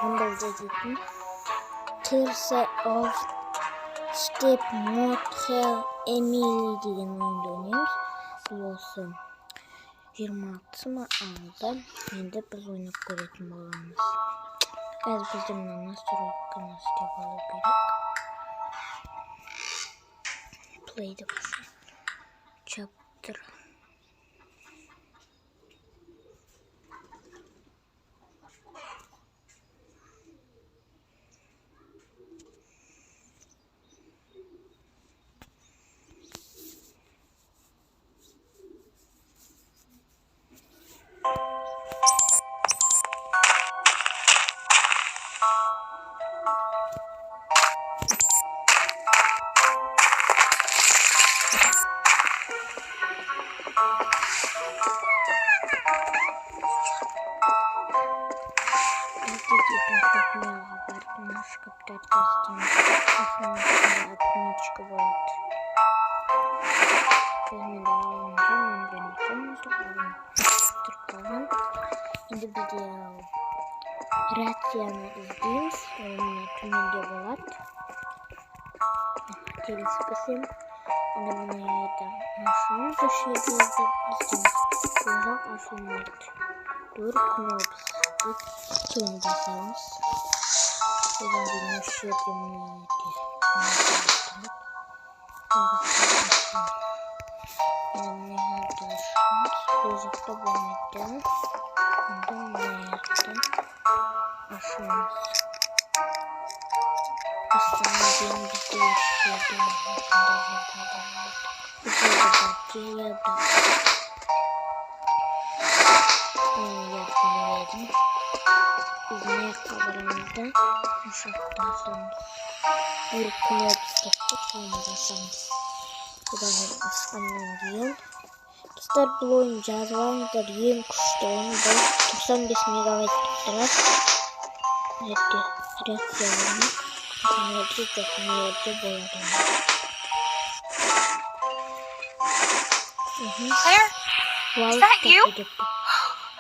қандай дейтін Terse of stepmother Emily деген ойынды ойнаймыз. Бұл осы 26-сы ма алды. Енді біз ойнап көретін боламыз. Қазір бізде мына настройканы істеп алу керек. Play деп chapter. Енді бізде рацияны іздейміз, оны төменде болады. Келіспесем, енді мына еді ашуымыз үшеді іздейміз. Бұл жақ ашылмайды. Дөрі кнопс деп соны басамыз. Одан кейін осы жерде мына еді. Бұл жақта болмайды. Онда мына еді ашуымыз. Останнан кейін бізде осы жерде батарея бар. Biz ne kabaramızda uşakta asılmış. Bir kınayıp tuttuk sonra basamız. Buradan aslandan giyin. Dostlar bu oyun жазғандар ең күшті ойын бұл 95 мегабайт тұрады. Өте реакцияларымыз қанайды жоқ мейірде болады. Claire, is that you?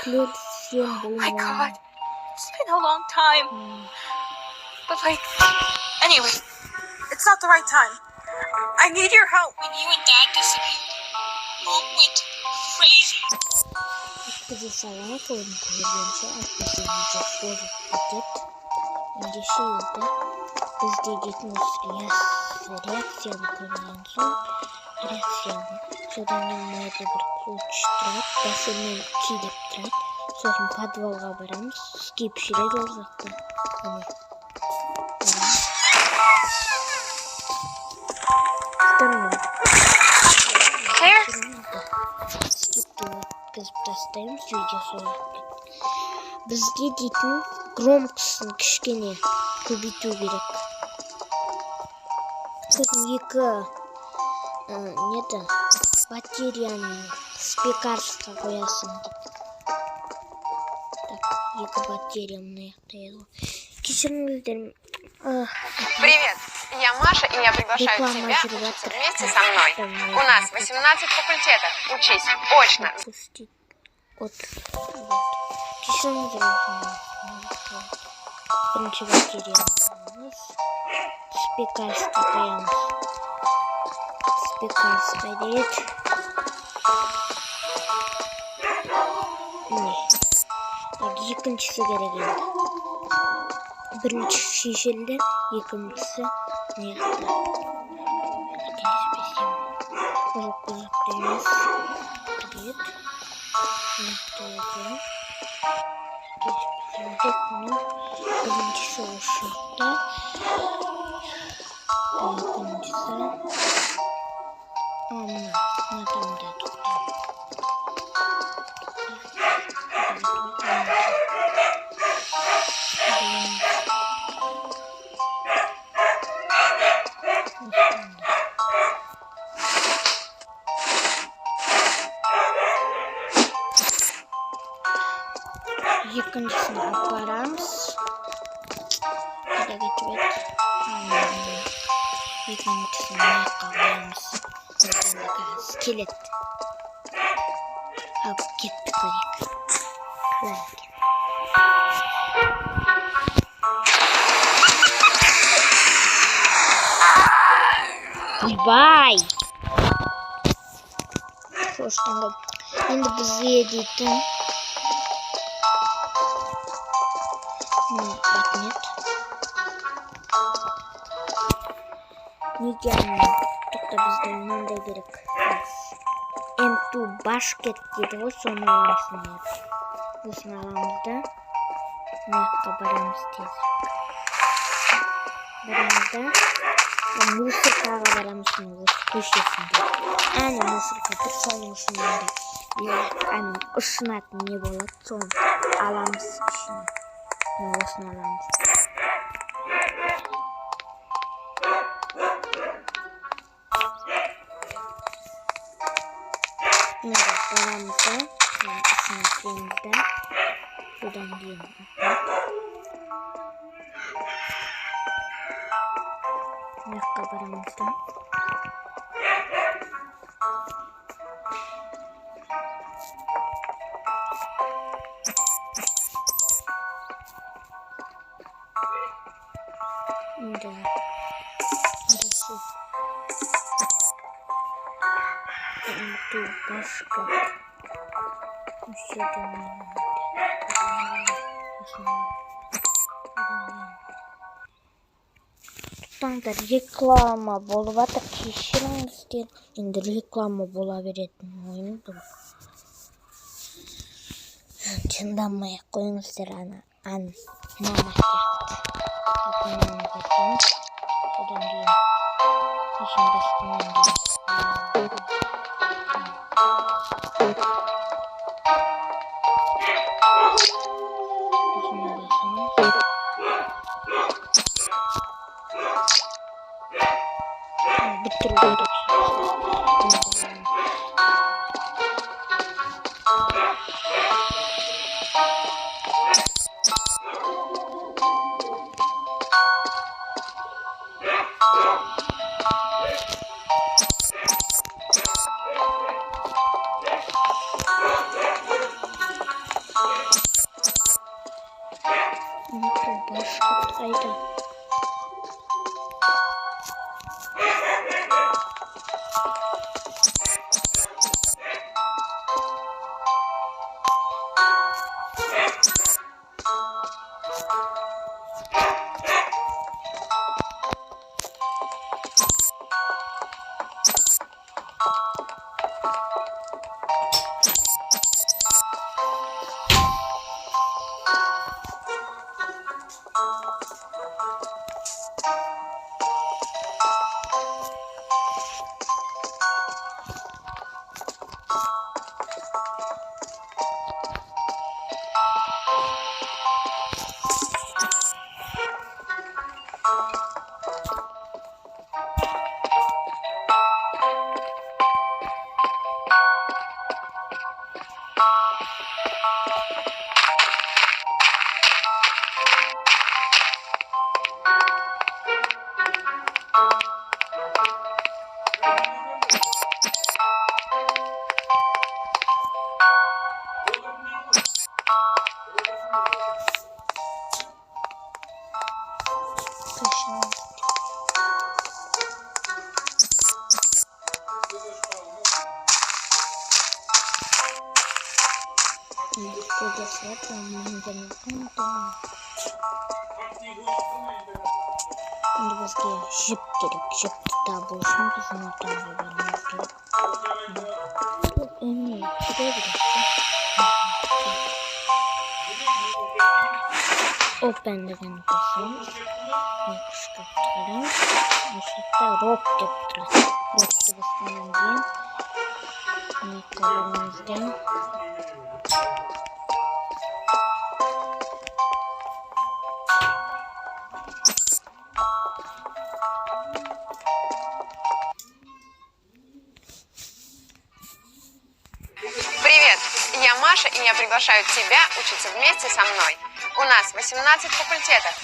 Oh my God. It's been a long time. But anyway, it's not the right time. I need your help. When you and Dad disappeared, Mom went crazy. Bizi salarak oyunu koyulunca arkası yiyecek bozuk paket. Öncesi yılda biz de gitmiş reaksiyanı koyulan son reaksiyanı. Содан мына бір ключ тұрады, басымен 2 деп тұрады. Сосын подвалға барамыз, скип жүреді ол жақта. Скипті өткізіп тастаймыз, видеосы олып. Бізге дейтін громкосын кішкене көбейту керек. Сосын екі батареяны спекаршыға қоясың деп. Так, екі батарея мына жақта еді. Кешіріңіздер. Привет, я Маша, и я приглашаю тебя учиться вместе со мной. У нас 18 факультетов. Учись очно. Кешіріңіздер. Бірінші батареямыз. Спекаршыға қоямыз. Спекаршыға дейд. Екіншісі керек енді. Бірінші шешілді, екіншісі неғді. Келіспесем. Ұзақта емес. Бірет. Неғді екен. Келіспесем деп мұны. Біріншісі ұшықта. Екіншісі. Мына тамда тұқты. Екіншісін апарамыз. Қайда кетіп еді? Екіншісін аяққа қоямыз. Келеді. Алып кетті көрейік. Қалай екен. Бай. Шошқанға. Енді бізге дейтін. Рахмет. Неге тоқта бізге мынандай керек. M2 башкет дейді ғой, соны аламыз. Осыны аламыз да. Мына барамыз тез. Барамыз да. Мусоркаға барамыз осы көшесінде. Әне мусорка тұр, соның ұшынында. Әне ұшынатын не болады, соны аламыз ішіне. Осыны аламыз. Енді барамыз да. Ішіне кіреміз да. Бұдан кейін мына барамыз да. Енді M2 башкет. Тұтаңдар, реклама болып атыр, кешіріңіздер. Енді реклама бола беретін ойын бұл. Жынданмай қойыңыздар, мама сияқты. Одан кейін ешін басқаннан кейін бітіру керек. Башкет қайда? Енді бізге жіп керек. Жіпті табу үшін біз ортаға бармыз керек. Жүре бересің. Open деген қосамыз. Шкафты қараймыз. Осы жақта рок деп тұрады. Рокты басқаннан кейін қабырымыздан Я Маша, и я приглашаю тебя учиться вместе со мной. У нас 18 факультетов.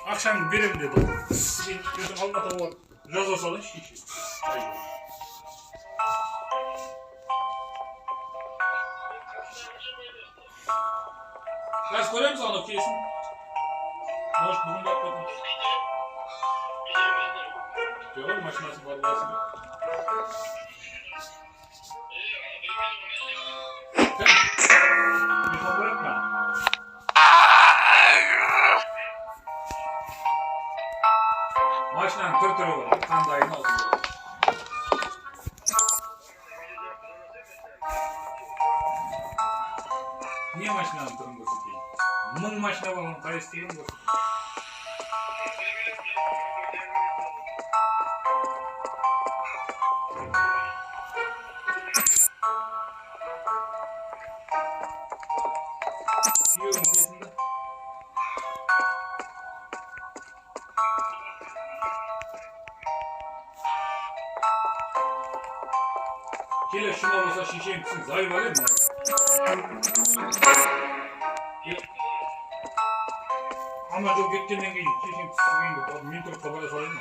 Ақшаңды берем деді. Сізге өзің алматыға барып жаза салайыншы. Қазір көреміз анау келсін. Может, бүгін барып қайтамыз. Жоқ, машинасы бар болсын. Кім? Михаил барып ма? Машинаның түр-түрі бар. Қандайын алсын. Не машинаның түрін көрсетейін? Мың машина бар, оның қайсы түрін көрсетейін? Күйеуің келсін. Келе шыма болса шешең кісің зайып алайын. Ама жол кеткеннен кейін шешең кісіген мен тұрып қабара салайын.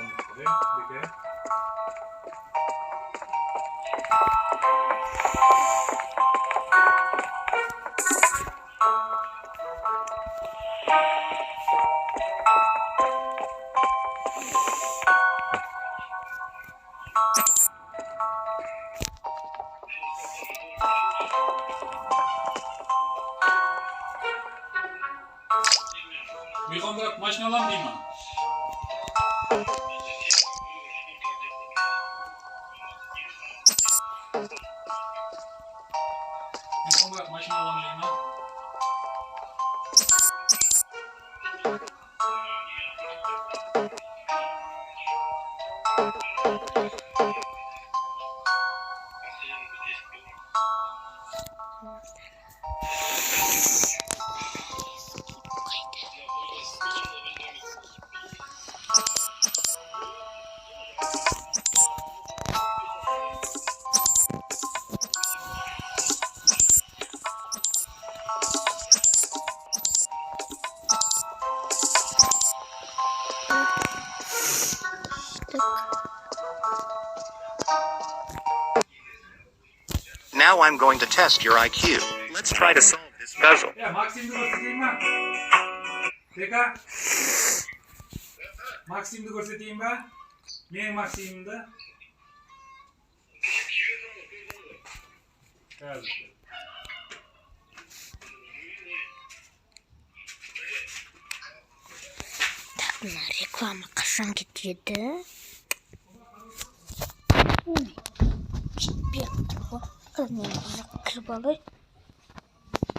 Михан брат, машина аламын дейма? Михан брат, машина аламын дейма? Now I'm going to test your IQ. Let's try to solve this puzzle. Ya Maksim'de göstereyim ben. Peka. Maksim'de göstereyim ben. Benim Maksim'de. Evet. Bunlar reklama kaşan gidiyordu. Bir tarafa. Kırmalı.